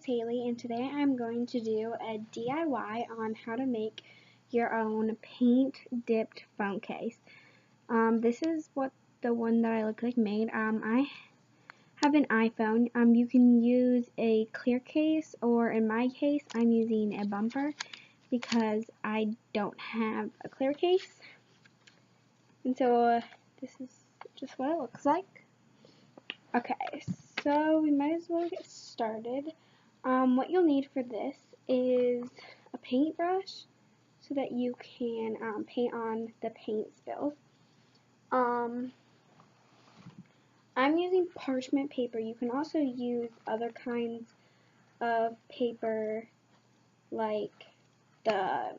it's Haley, and today I'm going to do a DIY on how to make your own paint dipped phone case. This is what the one that I look like made. I have an iPhone. You can use a clear case, or in my case I'm using a bumper because I don't have a clear case. And so this is just what it looks like. Okay, so we might as well get started. What you'll need for this is a paintbrush so that you can paint on the paint spills. I'm using parchment paper. You can also use other kinds of paper like the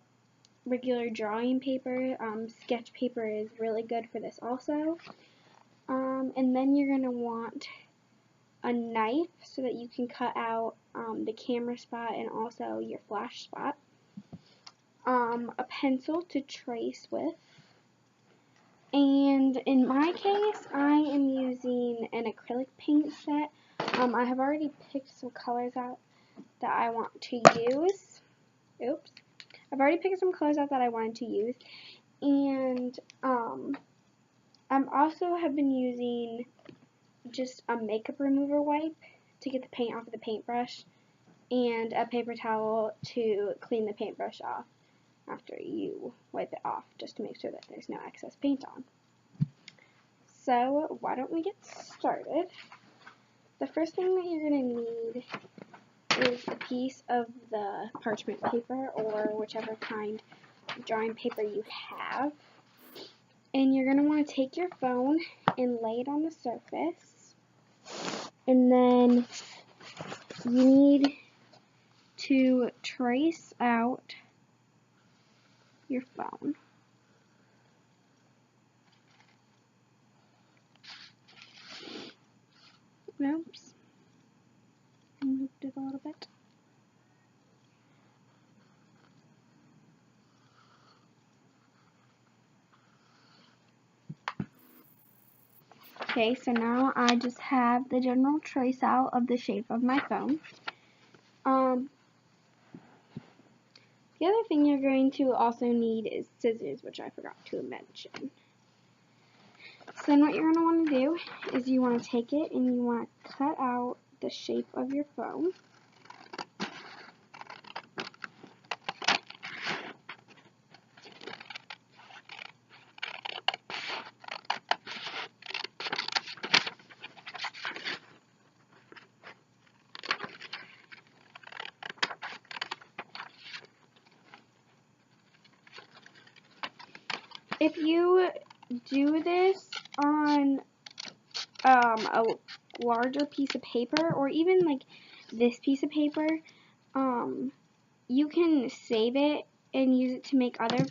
regular drawing paper. Sketch paper is really good for this also. And then you're going to want a knife so that you can cut out the camera spot and also your flash spot. A pencil to trace with. And in my case, I am using an acrylic paint set. I have already picked some colors out that I want to use. I've already picked some colors out that I wanted to use. And I also have been using just a makeup remover wipe to get the paint off of the paintbrush, and a paper towel to clean the paintbrush off after you wipe it off, just to make sure that there's no excess paint on. So why don't we get started? The first thing that you're going to need is a piece of the parchment paper, or whichever kind of drawing paper you have. And you're going to want to take your phone and lay it on the surface. And then you need to trace out your phone. Oops. I moved it a little bit. Okay, so now I just have the general trace out of the shape of my phone. The other thing you're going to also need is scissors, which I forgot to mention. So then what you're going to want to do is you want to take it and you want to cut out the shape of your phone. If you do this on a larger piece of paper, or even like this piece of paper, you can save it and use it to make other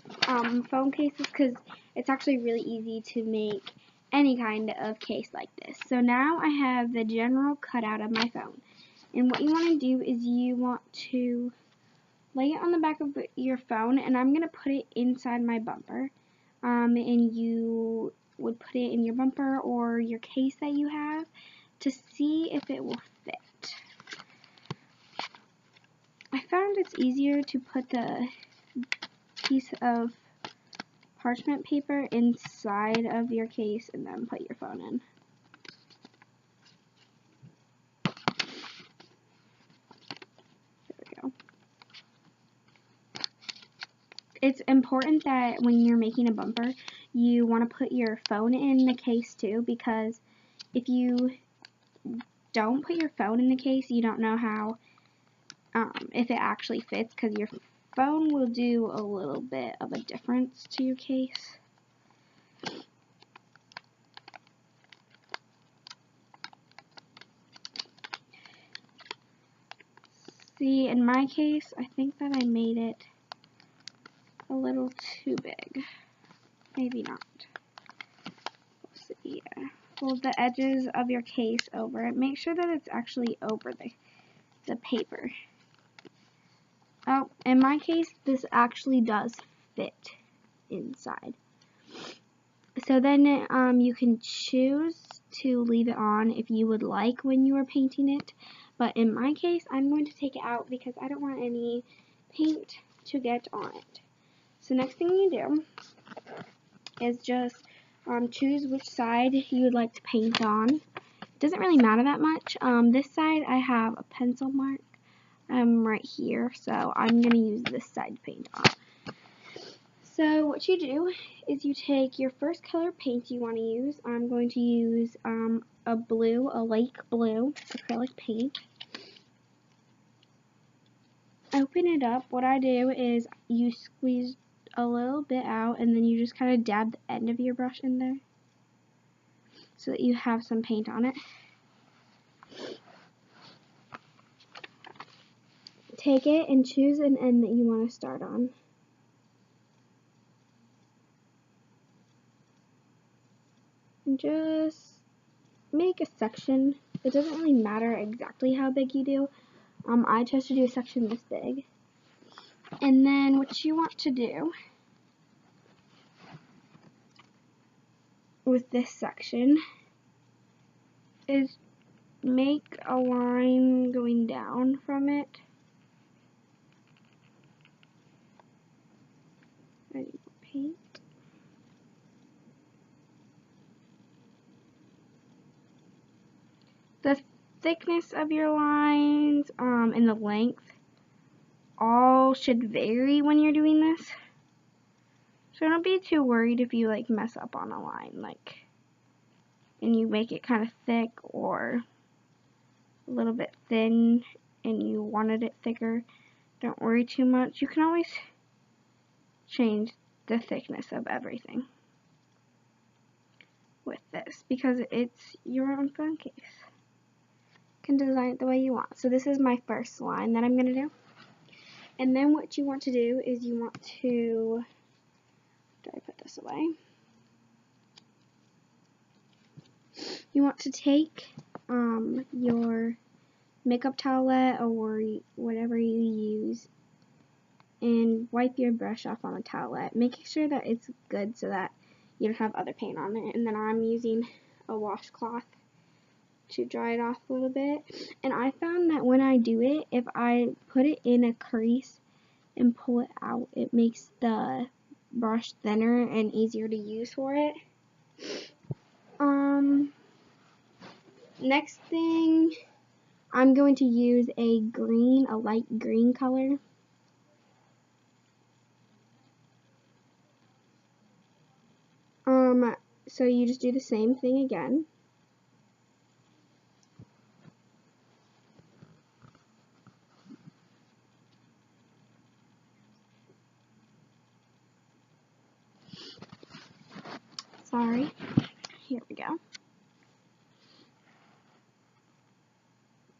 phone cases, because it's actually really easy to make any kind of case like this. So now I have the general cutout of my phone, and what you want to do is you want to lay it on the back of your phone, and I'm going to put it inside my bumper. And you would put it in your bumper or your case that you have to see if it will fit. I found it's easier to put the piece of parchment paper inside of your case and then put your phone in. There we go. It's important that when you're making a bumper, you want to put your phone in the case too, because if you don't put your phone in the case, you don't know how, if it actually fits, because your phone will do a little bit of a difference to your case. See, in my case, I think that I made it a little too big. Maybe not. Let's see. Yeah. Fold the edges of your case over it. Make sure that it's actually over the paper. Oh, in my case, this actually does fit inside. So then you can choose to leave it on if you would like when you are painting it, but in my case, I'm going to take it out because I don't want any paint to get on it. So next thing you do is just choose which side you would like to paint on. It doesn't really matter that much. This side I have a pencil mark right here, so I'm going to use this side to paint on. So what you do is you take your first color paint you want to use. I'm going to use a lake blue acrylic paint. Open it up. What I do is you squeeze a little bit out and then you just kind of dab the end of your brush in there so that you have some paint on it. Take it and choose an end that you want to start on. And just make a section. It doesn't really matter exactly how big you do. I chose to do a section this big. And then what you want to do with this section is make a line going down from it. I need paint. The thickness of your lines and the length all should vary when you're doing this. So don't be too worried if you like mess up on a line and you make it kind of thick or a little bit thin and you wanted it thicker. Don't worry too much. You can always change the thickness of everything with this because it's your own phone case. You can design it the way you want. So this is my first line that I'm going to do. And then what you want to do is you want to, after I put this away, you want to take your makeup towelette or whatever you use and wipe your brush off on the towelette, making sure that it's good so that you don't have other paint on it. And then I'm using a washcloth to dry it off a little bit. And I found that when I do it, if I put it in a crease and pull it out, it makes the brush thinner and easier to use for it. Next thing, I'm going to use a light green color. So you just do the same thing again. Sorry. Here we go.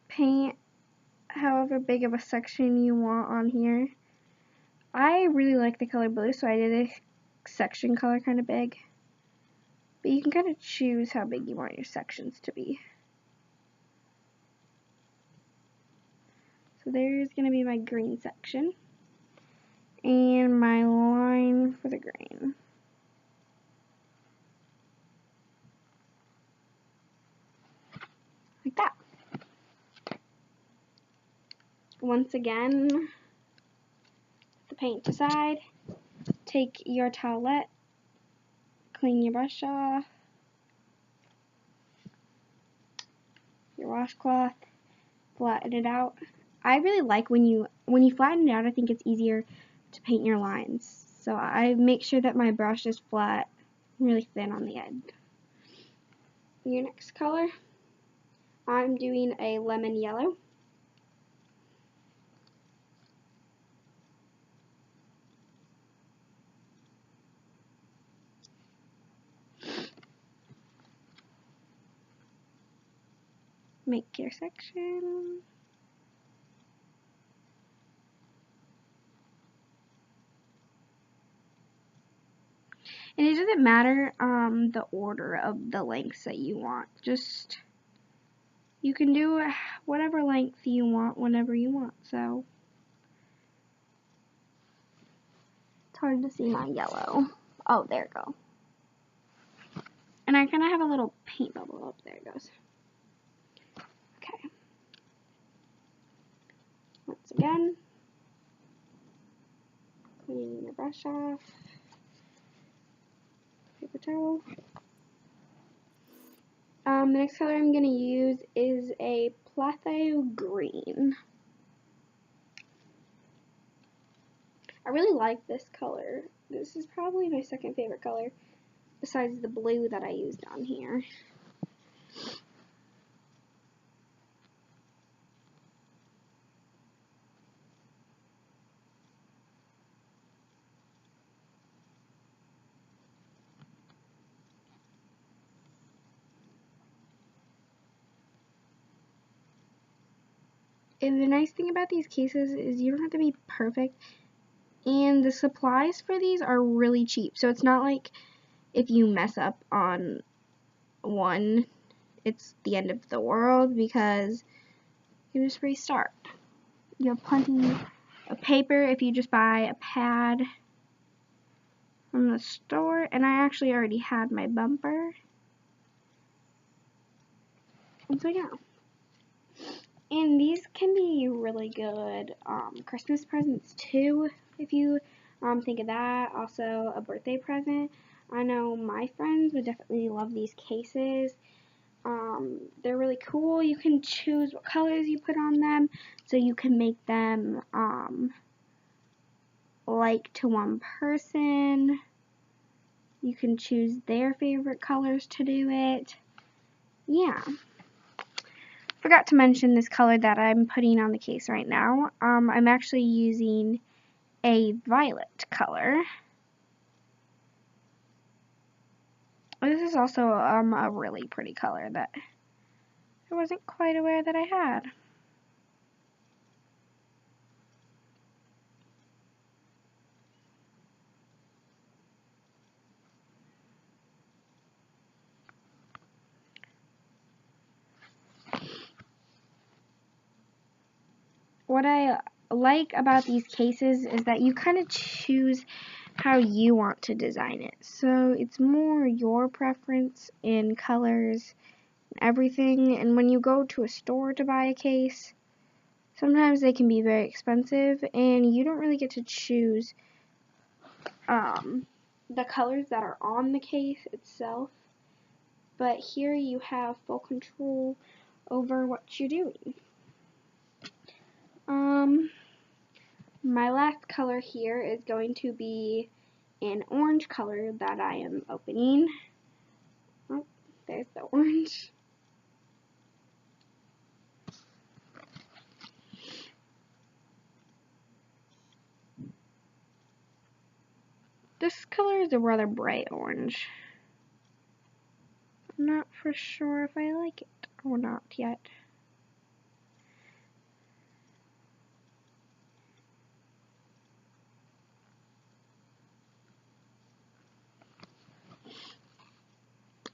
Paint however big of a section you want on here. I really like the color blue, so I did a section color kind of big. But you can kind of choose how big you want your sections to be. So there's going to be my green section. And my line for the green. Like that. Once again, put the paint aside. Take your towelette. Clean your brush off. Your washcloth. Flatten it out. I really like when you flatten it out, I think it's easier to paint your lines. So I make sure that my brush is flat, really thin on the end. Your next color, I'm doing a lemon yellow. Make your section. And it doesn't matter the order of the lengths that you want. Just, you can do whatever length you want whenever you want. So, it's hard to see my yellow. Oh, there it goes. And I kind of have a little paint bubble up. There it goes. Okay. Once again, cleaning the brush off, paper towel. The next color I'm going to use is a Plátano green. I really like this color. This is probably my second favorite color besides the blue that I used on here. And the nice thing about these cases is you don't have to be perfect, and the supplies for these are really cheap. So it's not like if you mess up on one, it's the end of the world, because you can just restart. You have plenty of paper if you just buy a pad from the store, and I actually already had my bumper. And so yeah. And these can be really good Christmas presents too, if you think of that. Also a birthday present. I know my friends would definitely love these cases. They're really cool. You can choose what colors you put on them, so you can make them like to one person. You can choose their favorite colors to do it. Yeah. Forgot to mention this color that I'm putting on the case right now. I'm actually using a violet color. This is also a really pretty color that I wasn't quite aware that I had. What I like about these cases is that you kind of choose how you want to design it. So it's more your preference in colors and everything. And when you go to a store to buy a case, sometimes they can be very expensive, and you don't really get to choose the colors that are on the case itself. But here you have full control over what you're doing. My last color here is going to be an orange color that I am opening. Oh, there's the orange. This color is a rather bright orange. I'm not for sure if I like it or not yet.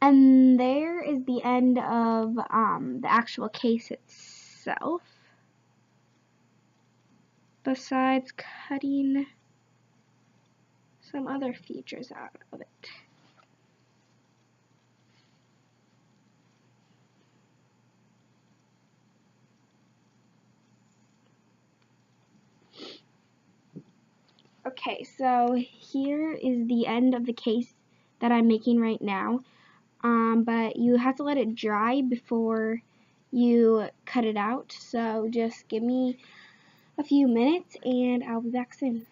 And there is the end of the actual case itself. Besides cutting some other features out of it. Okay, so here is the end of the case that I'm making right now. But you have to let it dry before you cut it out. So just give me a few minutes and I'll be back soon.